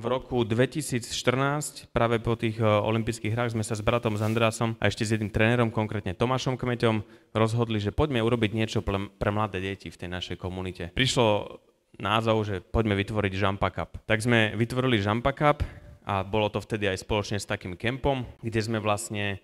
V roku 2014, práve po tých olympijských hrách, sme sa s bratom, s Andreasom a ešte s jedným trénerom, konkrétne Tomášom Kmeťom, rozhodli, že poďme urobiť niečo pre mladé deti v tej našej komunite. Prišlo názov, že poďme vytvoriť Žampa Cup. Tak sme vytvorili Žampa Cup a bolo to vtedy aj spoločne s takým kempom, kde sme vlastne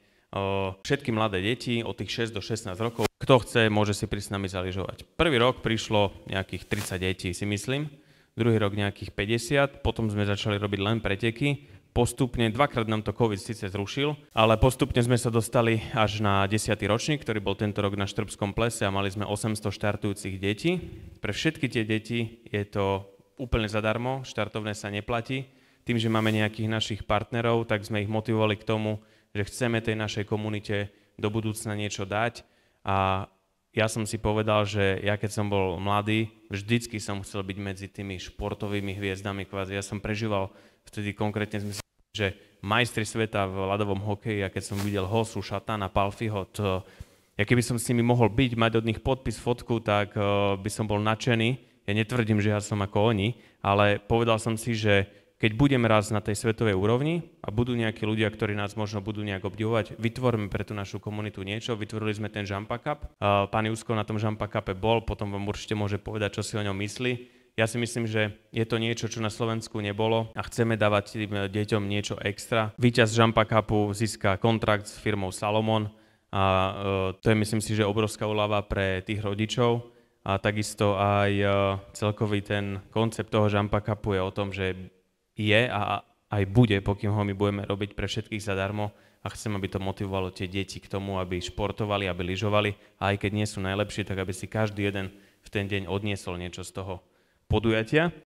všetky mladé deti od tých 6 do 16 rokov, kto chce, môže si prísť s nami zaližovať. Prvý rok prišlo nejakých 30 detí, si myslím. Druhý rok nejakých 50, potom sme začali robiť len preteky. Postupne, dvakrát nám to COVID síce zrušil, ale postupne sme sa dostali až na 10. ročník, ktorý bol tento rok na Štrbskom plese a mali sme 800 štartujúcich detí. Pre všetky tie deti je to úplne zadarmo, štartovné sa neplatí. Tým, že máme nejakých našich partnerov, tak sme ich motivovali k tomu, že chceme tej našej komunite do budúcna niečo dať. A ja som si povedal, že ja keď som bol mladý, vždycky som chcel byť medzi tými športovými hviezdami kvázi. Ja som prežíval vtedy konkrétne, že majstri sveta v ľadovom hokeji, a keď som videl Hosu, Šatana, Palfiho, ja keby som s nimi mohol byť, mať od nich podpis, fotku, tak by som bol nadšený. Ja netvrdím, že ja som ako oni, ale povedal som si, že keď budem raz na tej svetovej úrovni a budú nejakí ľudia, ktorí nás možno budú nejak obdivovať, vytvoríme pre tú našu komunitu niečo. Vytvorili sme ten Žampa Cup. Pán Jusko na tom Žampa Cupe bol, potom vám určite môže povedať, čo si o ňom myslí. Ja si myslím, že je to niečo, čo na Slovensku nebolo a chceme dávať tým deťom niečo extra. Víťaz Žampa Cupu získa kontrakt s firmou Salomon a to je, myslím si, že obrovská úľava pre tých rodičov. A takisto aj celkový ten koncept toho Žampa Cupu je o tom, že je a aj bude, pokým ho my budeme robiť pre všetkých zadarmo a chcem, aby to motivovalo tie deti k tomu, aby športovali, aby lyžovali a aj keď nie sú najlepší, tak aby si každý jeden v ten deň odniesol niečo z toho podujatia.